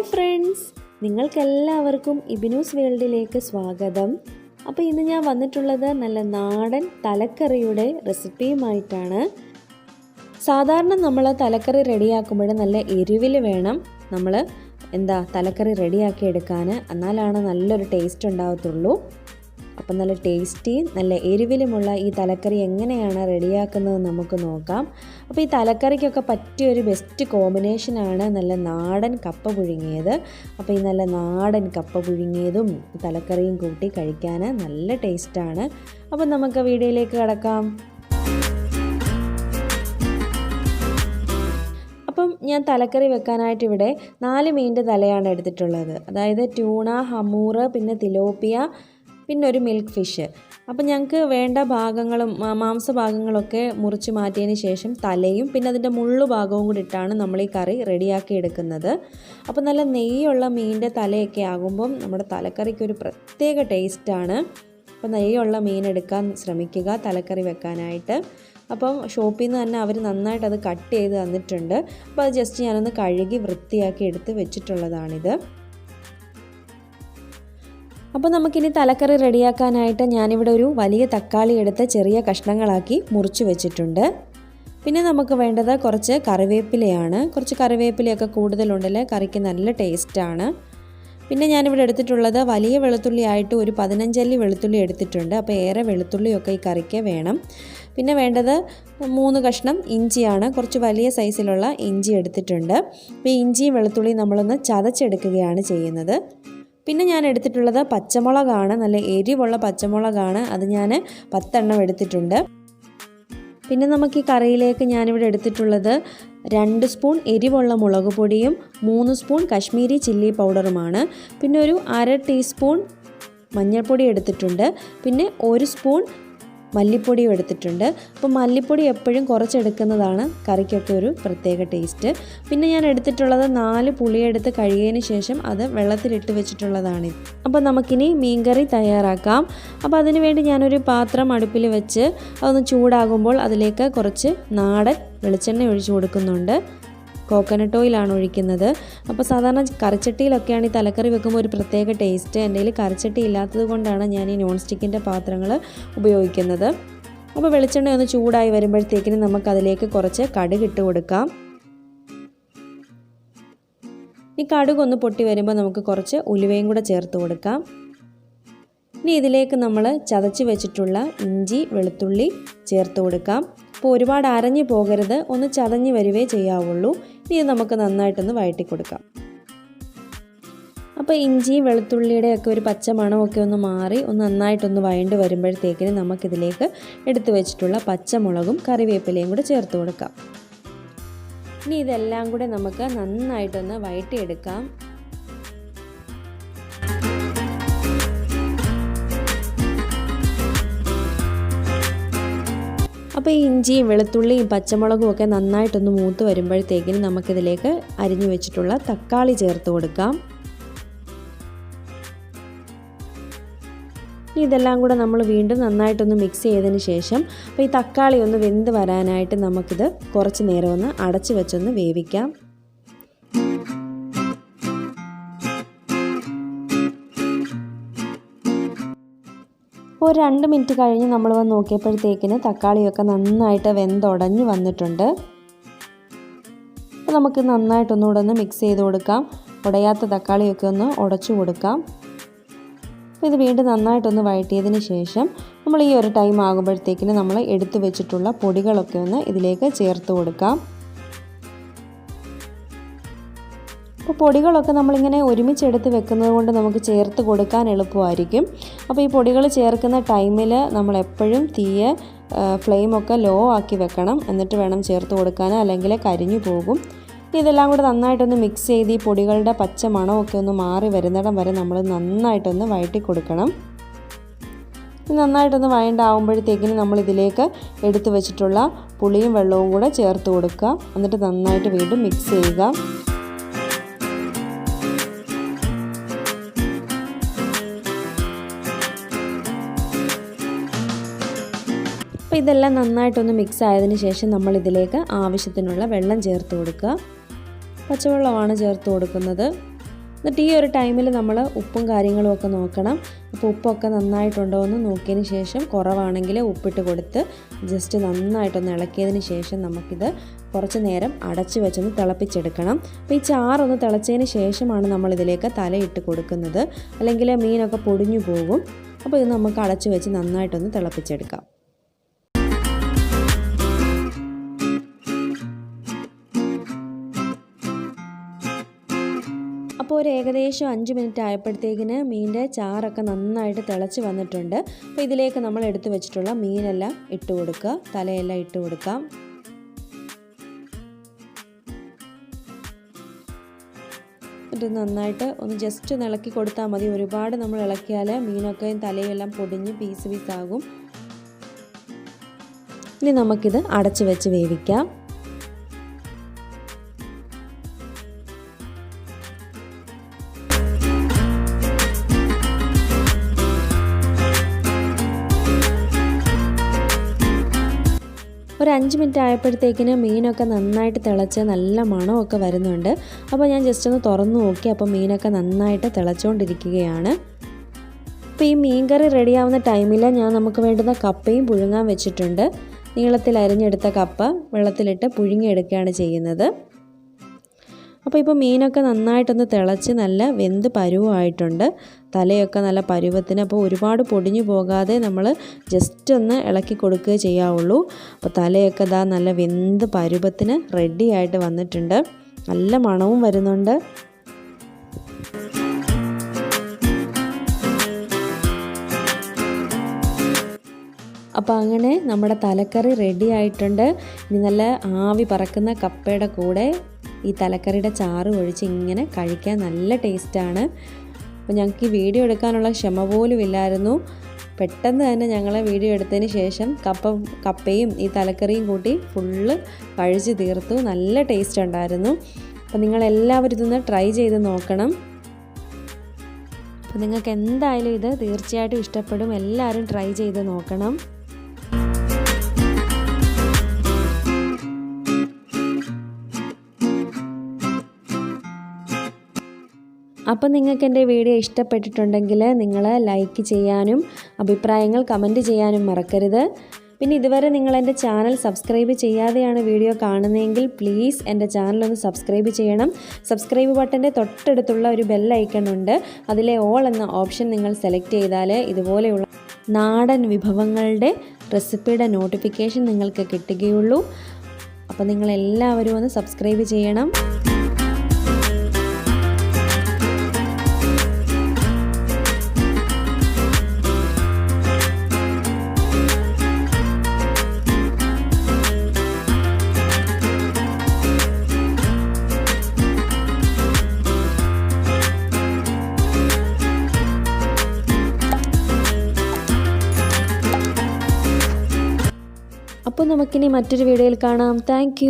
Hi friends, നിങ്ങൾക്കെല്ലാവർക്കും ഇബിനൂസ് വേൾഡിലേക്ക് സ്വാഗതം. അപ്പോൾ ഇന്ന് ഞാൻ വന്നിട്ടുള്ളത് നല്ല നാടൻ തലക്കറിയുടെ റെസിപ്പിയുമായിട്ടാണ്. സാധാരണ നമ്മൾ തലക്കറി റെഡിയാക്കുമ്പോൾ നല്ല എരിവിൽ വേണം നമ്മൾ തലക്കറി റെഡിയാക്കി എടുക്കാൻ, എന്നാലാണ് നല്ലൊരു ടേസ്റ്റ് ഉണ്ടാകത്തുള്ളൂ. അപ്പം നല്ല ടേസ്റ്റി നല്ല എരിവിലുമുള്ള ഈ തലക്കറി എങ്ങനെയാണ് റെഡിയാക്കുന്നത് നമുക്ക് നോക്കാം. അപ്പോൾ ഈ തലക്കറിക്കൊക്കെ പറ്റിയൊരു ബെസ്റ്റ് കോമ്പിനേഷനാണ് നല്ല നാടൻ കപ്പ പുഴുങ്ങിയത്. അപ്പോൾ ഈ നല്ല നാടൻ കപ്പ പുഴുങ്ങിയതും തലക്കറിയും കൂട്ടി കഴിക്കാൻ നല്ല ടേസ്റ്റാണ്. അപ്പോൾ നമുക്ക് വീഡിയോയിലേക്ക് കടക്കാം. അപ്പം ഞാൻ തലക്കറി വെക്കാനായിട്ട് ഇവിടെ 4 മീനിൻ്റെ തലയാണ് എടുത്തിട്ടുള്ളത്. അതായത് ട്യൂണ, ഹമൂർ, പിന്നെ തിലോപ്പിയ, പിന്നെ ഒരു മിൽക്ക് ഫിഷ്. അപ്പം ഞങ്ങൾക്ക് വേണ്ട ഭാഗങ്ങളും മാംസഭാഗങ്ങളൊക്കെ മുറിച്ച് മാറ്റിയതിന് ശേഷം തലയും പിന്നെ അതിൻ്റെ മുള്ളു ഭാഗവും കൂടി ഇട്ടാണ് നമ്മൾ ഈ കറി റെഡിയാക്കി എടുക്കുന്നത്. അപ്പം നല്ല നെയ്യുള്ള മീനിൻ്റെ തലയൊക്കെ ആകുമ്പം നമ്മുടെ തലക്കറിക്കൊരു പ്രത്യേക ടേസ്റ്റാണ്. അപ്പം നെയ്യുള്ള മീൻ എടുക്കാൻ ശ്രമിക്കുക തലക്കറി വെക്കാനായിട്ട്. അപ്പം ഷോപ്പിൽ നിന്ന് തന്നെ അവർ നന്നായിട്ട് അത് കട്ട് ചെയ്ത് തന്നിട്ടുണ്ട്. അപ്പോൾ അത് ജസ്റ്റ് ഞാനൊന്ന് കഴുകി വൃത്തിയാക്കി എടുത്ത് വെച്ചിട്ടുള്ളതാണിത്. അപ്പോൾ നമുക്കിനി തലക്കറി റെഡിയാക്കാനായിട്ട് ഞാനിവിടെ ഒരു വലിയ തക്കാളി എടുത്ത് ചെറിയ കഷ്ണങ്ങളാക്കി മുറിച്ച് വെച്ചിട്ടുണ്ട്. പിന്നെ നമുക്ക് വേണ്ടത് കുറച്ച് കറിവേപ്പിലയാണ്. കുറച്ച് കറിവേപ്പിലയൊക്കെ കൂടുതലുണ്ടല്ലേ കറിക്ക് നല്ല ടേസ്റ്റാണ്. പിന്നെ ഞാനിവിടെ എടുത്തിട്ടുള്ളത് വലിയ വെളുത്തുള്ളി ആയിട്ട് ഒരു 15 അല്ലി വെളുത്തുള്ളി എടുത്തിട്ടുണ്ട്. അപ്പോൾ ഏറെ വെളുത്തുള്ളിയൊക്കെ ഈ കറിക്ക് വേണം. പിന്നെ വേണ്ടത് 3 കഷ്ണം ഇഞ്ചിയാണ്. കുറച്ച് വലിയ സൈസിലുള്ള ഇഞ്ചി എടുത്തിട്ടുണ്ട്. അപ്പോൾ ഇഞ്ചിയും വെളുത്തുള്ളിയും നമ്മളൊന്ന് ചതച്ചെടുക്കുകയാണ് ചെയ്യുന്നത്. പിന്നെ ഞാൻ എടുത്തിട്ടുള്ളത് പച്ചമുളകാണ്, നല്ല എരിവുള്ള പച്ചമുളകാണ്. അത് ഞാൻ 10 എണ്ണം എടുത്തിട്ടുണ്ട്. പിന്നെ നമുക്ക് ഈ കറിയിലേക്ക് ഞാനിവിടെ എടുത്തിട്ടുള്ളത് 2 സ്പൂൺ എരിവുള്ള മുളക് പൊടിയും 3 സ്പൂൺ കശ്മീരി ചില്ലി പൗഡറുമാണ്. പിന്നെ ഒരു 1/2 ടീസ്പൂൺ മഞ്ഞൾപ്പൊടി എടുത്തിട്ടുണ്ട്. പിന്നെ 1 സ്പൂൺ മല്ലിപ്പൊടിയും എടുത്തിട്ടുണ്ട്. അപ്പോൾ മല്ലിപ്പൊടി എപ്പോഴും കുറച്ചെടുക്കുന്നതാണ് കറിക്കൊക്കെ ഒരു പ്രത്യേക ടേസ്റ്റ്. പിന്നെ ഞാൻ എടുത്തിട്ടുള്ളത് 4 പുളിയെടുത്ത് കഴുകിയതിന് ശേഷം അത് വെള്ളത്തിലിട്ട് വെച്ചിട്ടുള്ളതാണ്. അപ്പോൾ നമുക്കിനി മീൻകറി തയ്യാറാക്കാം. അപ്പോൾ അതിന് വേണ്ടി ഞാനൊരു പാത്രം അടുപ്പിൽ വെച്ച് അതൊന്ന് ചൂടാകുമ്പോൾ അതിലേക്ക് കുറച്ച് നാടൻ വെളിച്ചെണ്ണ ഒഴിച്ചു കൊടുക്കുന്നുണ്ട്. കോക്കനട്ട് ഓയിലാണ് ഒഴിക്കുന്നത്. അപ്പോൾ സാധാരണ കറിച്ചട്ടിയിലൊക്കെയാണ് ഈ തലക്കറി വെക്കുമ്പോൾ ഒരു പ്രത്യേക ടേസ്റ്റ്. എൻ്റെ കയ്യിൽ കറിച്ചട്ടി ഇല്ലാത്തത് കൊണ്ടാണ് ഞാൻ ഈ നോൺ സ്റ്റിക്കിൻ്റെ പാത്രങ്ങൾ ഉപയോഗിക്കുന്നത്. അപ്പോൾ വെളിച്ചെണ്ണ ഒന്ന് ചൂടായി വരുമ്പോഴത്തേക്കിനും നമുക്കതിലേക്ക് കുറച്ച് കടുക് ഇട്ട് കൊടുക്കാം. ഈ കടുക് ഒന്ന് പൊട്ടി വരുമ്പോൾ നമുക്ക് കുറച്ച് ഉലുവയും കൂടെ ചേർത്ത് കൊടുക്കാം. ഇനി ഇതിലേക്ക് നമ്മൾ ചതച്ച് വെച്ചിട്ടുള്ള ഇഞ്ചി വെളുത്തുള്ളി ചേർത്ത് കൊടുക്കാം. അപ്പോൾ ഒരുപാട് അരഞ്ഞു പോകരുത്, ഒന്ന് ചതഞ്ഞ് വരുവേ ചെയ്യാവുള്ളൂ. ഇനി ഇത് നമുക്ക് നന്നായിട്ടൊന്ന് വഴറ്റി കൊടുക്കാം. അപ്പോൾ ഇഞ്ചി വെളുത്തുള്ളിയുടെയൊക്കെ ഒരു പച്ച മണമൊക്കെ ഒന്ന് മാറി ഒന്ന് നന്നായിട്ടൊന്ന് വഴണ്ട് വരുമ്പോഴത്തേക്കിന് നമുക്കിതിലേക്ക് എടുത്തു വെച്ചിട്ടുള്ള പച്ചമുളകും കറിവേപ്പിലയും കൂടെ ചേർത്ത് കൊടുക്കാം. ഇനി ഇതെല്ലാം കൂടെ നമുക്ക് നന്നായിട്ടൊന്ന് വഴറ്റിയെടുക്കാം. അപ്പോൾ ഈ ഇഞ്ചിയും വെളുത്തുള്ളിയും പച്ചമുളകും ഒക്കെ നന്നായിട്ടൊന്ന് മൂത്ത് വരുമ്പോഴത്തേക്കിനും നമുക്കിതിലേക്ക് അരിഞ്ഞു വെച്ചിട്ടുള്ള തക്കാളി ചേർത്ത് കൊടുക്കാം. ഇതെല്ലാം കൂടെ നമ്മൾ വീണ്ടും നന്നായിട്ടൊന്ന് മിക്സ് ചെയ്തതിന് ശേഷം അപ്പോൾ ഈ തക്കാളി ഒന്ന് വെന്ത് വരാനായിട്ട് നമുക്കിത് കുറച്ച് നേരം ഒന്ന് അടച്ചു വെച്ചൊന്ന് വേവിക്കാം. ഒരു 2 മിനിറ്റ് കഴിഞ്ഞ് നമ്മൾ വന്ന് നോക്കിയപ്പോഴത്തേക്കിന് തക്കാളിയൊക്കെ നന്നായിട്ട് വെന്തുടഞ്ഞ് വന്നിട്ടുണ്ട്. അപ്പോൾ നമുക്ക് നന്നായിട്ടൊന്നുകൂടെ ഒന്ന് മിക്സ് ചെയ്ത് കൊടുക്കാം. ഉടയാത്ത തക്കാളിയൊക്കെ ഒന്ന് ഉടച്ചു കൊടുക്കാം. അപ്പോൾ ഇത് വീണ്ടും നന്നായിട്ടൊന്ന് വഴറ്റിയതിന് ശേഷം നമ്മൾ ഈ ഒരു ടൈം ആകുമ്പോഴത്തേക്കിന് നമ്മൾ എടുത്തു വെച്ചിട്ടുള്ള പൊടികളൊക്കെ ഒന്ന് ഇതിലേക്ക് ചേർത്ത് കൊടുക്കാം. അപ്പോൾ പൊടികളൊക്കെ നമ്മളിങ്ങനെ ഒരുമിച്ചെടുത്ത് വെക്കുന്നത് കൊണ്ട് നമുക്ക് ചേർത്ത് കൊടുക്കാൻ എളുപ്പമായിരിക്കും. അപ്പോൾ ഈ പൊടികൾ ചേർക്കുന്ന ടൈമിൽ നമ്മൾ എപ്പോഴും ഫ്ലെയിമൊക്കെ ലോ ആക്കി വെക്കണം. എന്നിട്ട് വേണം ചേർത്ത് കൊടുക്കാൻ, അല്ലെങ്കിൽ കരിഞ്ഞു പോകും. ഇതെല്ലാം കൂടെ നന്നായിട്ടൊന്ന് മിക്സ് ചെയ്ത് ഈ പൊടികളുടെ പച്ച മണമൊക്കെ ഒന്ന് മാറി വരുന്നിടം വരെ നമ്മൾ നന്നായിട്ടൊന്ന് വഴറ്റി കൊടുക്കണം. നന്നായിട്ടൊന്ന് വഴണ്ടാവുമ്പോഴത്തേക്കിനും നമ്മളിതിലേക്ക് എടുത്തു വെച്ചിട്ടുള്ള പുളിയും വെള്ളവും കൂടെ ചേർത്ത് കൊടുക്കുക. എന്നിട്ട് നന്നായിട്ട് വീണ്ടും മിക്സ് ചെയ്യുക. അപ്പോൾ ഇതെല്ലാം നന്നായിട്ടൊന്ന് മിക്സ് ആയതിനു ശേഷം നമ്മൾ ഇതിലേക്ക് ആവശ്യത്തിനുള്ള വെള്ളം ചേർത്ത് കൊടുക്കുക. പച്ചവെള്ളമാണ് ചേർത്ത് കൊടുക്കുന്നത്. എന്നിട്ട് ഈ ഒരു ടൈമിൽ നമ്മൾ ഉപ്പും കാര്യങ്ങളും ഒക്കെ നോക്കണം. അപ്പോൾ ഉപ്പൊക്കെ നന്നായിട്ടുണ്ടോ എന്ന് നോക്കിയതിന് ശേഷം കുറവാണെങ്കിൽ ഉപ്പിട്ട് കൊടുത്ത് ജസ്റ്റ് നന്നായിട്ടൊന്ന് ഇളക്കിയതിന് ശേഷം നമുക്കിത് കുറച്ച് നേരം അടച്ച് വെച്ചൊന്ന് തിളപ്പിച്ചെടുക്കണം. അപ്പോൾ ഈ ചാറൊന്ന് തിളച്ചതിന് ശേഷമാണ് നമ്മളിതിലേക്ക് തലയിട്ട് കൊടുക്കുന്നത്, അല്ലെങ്കിൽ മീനൊക്കെ പൊടിഞ്ഞു പോകും. അപ്പോൾ ഇത് നമുക്ക് അടച്ച് വെച്ച് നന്നായിട്ടൊന്ന് തിളപ്പിച്ചെടുക്കാം. അപ്പോൾ ഒരു ഏകദേശം 5 മിനിറ്റ് ആയപ്പോഴത്തേക്കിന് മീനിൻ്റെ ചാറൊക്കെ നന്നായിട്ട് തിളച്ച് വന്നിട്ടുണ്ട്. അപ്പോൾ ഇതിലേക്ക് നമ്മൾ എടുത്തു വെച്ചിട്ടുള്ള മീനെല്ലാം ഇട്ട് കൊടുക്കുക, തലയെല്ലാം ഇട്ട് കൊടുക്കാം. എന്നിട്ട് നന്നായിട്ട് ഒന്ന് ജസ്റ്റ് ഒന്ന് ഇളക്കി കൊടുത്താൽ മതി. ഒരുപാട് നമ്മൾ ഇളക്കിയാൽ മീനൊക്കെ തലയെല്ലാം പൊടിഞ്ഞ് പീസ് പീസാകും. ഇനി നമുക്കിത് അടച്ച് വെച്ച് വേവിക്കാം. ഒരു 5 മിനിറ്റ് ആയപ്പോഴത്തേക്കിന് മീനൊക്കെ നന്നായിട്ട് തിളച്ച് നല്ല മണമൊക്കെ വരുന്നുണ്ട്. അപ്പോൾ ഞാൻ ജസ്റ്റ് ഒന്ന് തുറന്നു നോക്കി. അപ്പോൾ മീനൊക്കെ നന്നായിട്ട് തിളച്ചുകൊണ്ടിരിക്കുകയാണ്. അപ്പോൾ ഈ മീൻ കറി റെഡിയാവുന്ന ടൈമിൽ നമുക്ക് വേണ്ടുന്ന കപ്പയും പുഴുങ്ങാൻ വെച്ചിട്ടുണ്ട്. നീളത്തിൽ അരിഞ്ഞെടുത്ത കപ്പ വെള്ളത്തിലിട്ട് പുഴുങ്ങിയെടുക്കുകയാണ് ചെയ്യുന്നത്. അപ്പോൾ ഇപ്പോൾ മീനൊക്കെ നന്നായിട്ടൊന്ന് തിളച്ച് നല്ല വെന്ത് പരുവമായിട്ടുണ്ട്. തലയൊക്കെ നല്ല പരുവത്തിന്. അപ്പോൾ ഒരുപാട് പൊടിഞ്ഞു പോകാതെ നമ്മൾ ജസ്റ്റ് ഒന്ന് ഇളക്കി കൊടുക്കുകയേ ചെയ്യാവുള്ളൂ. അപ്പോൾ തലയൊക്കെ ഇതാ നല്ല വെന്ത് പരുവത്തിന് റെഡി ആയിട്ട് വന്നിട്ടുണ്ട്. നല്ല മണവും വരുന്നുണ്ട്. അപ്പോൾ അങ്ങനെ നമ്മുടെ തലക്കറി റെഡി ആയിട്ടുണ്ട്. ഇനി നല്ല ആവി പറക്കുന്ന കപ്പയുടെ കൂടെ ഈ തലക്കറിയുടെ ചാറ് ഒഴിച്ച് ഇങ്ങനെ കഴിക്കാൻ നല്ല ടേസ്റ്റാണ്. അപ്പോൾ ഞങ്ങൾക്ക് ഈ വീഡിയോ എടുക്കാനുള്ള ക്ഷമ പോലും ഇല്ലായിരുന്നു. പെട്ടെന്ന് തന്നെ ഞങ്ങൾ വീഡിയോ എടുത്തതിന് ശേഷം കപ്പയും ഈ തലക്കറിയും കൂട്ടി ഫുള്ള് കഴിച്ച് തീർത്തു. നല്ല ടേസ്റ്റ് ഉണ്ടായിരുന്നു. അപ്പോൾ നിങ്ങളെല്ലാവരും ഇതൊന്ന് ട്രൈ ചെയ്ത് നോക്കണം. അപ്പോൾ നിങ്ങൾക്ക് എന്തായാലും ഇത് തീർച്ചയായിട്ടും ഇഷ്ടപ്പെടും. എല്ലാവരും ട്രൈ ചെയ്ത് നോക്കണം. അപ്പോൾ നിങ്ങൾക്ക് എൻ്റെ വീഡിയോ ഇഷ്ടപ്പെട്ടിട്ടുണ്ടെങ്കിൽ നിങ്ങൾ ലൈക്ക് ചെയ്യാനും അഭിപ്രായങ്ങൾ കമൻറ്റ് ചെയ്യാനും മറക്കരുത്. പിന്നെ ഇതുവരെ നിങ്ങൾ എൻ്റെ ചാനൽ സബ്സ്ക്രൈബ് ചെയ്യാതെയാണ് വീഡിയോ കാണുന്നതെങ്കിൽ പ്ലീസ് എൻ്റെ ചാനലൊന്ന് സബ്സ്ക്രൈബ് ചെയ്യണം. സബ്സ്ക്രൈബ് ബട്ടൻ്റെ തൊട്ടടുത്തുള്ള ഒരു ബെൽ ഐക്കൺ ഉണ്ട്. അതിലെ ഓൾ എന്ന ഓപ്ഷൻ നിങ്ങൾ സെലക്ട് ചെയ്താൽ ഇതുപോലെയുള്ള നാടൻ വിഭവങ്ങളുടെ റെസിപ്പിയുടെ നോട്ടിഫിക്കേഷൻ നിങ്ങൾക്ക് കിട്ടുകയുള്ളൂ. അപ്പോൾ നിങ്ങളെല്ലാവരും ഒന്ന് സബ്സ്ക്രൈബ് ചെയ്യണം. അപ്പോൾ നമുക്കിനി മറ്റൊരു വീഡിയോയിൽ കാണാം. താങ്ക്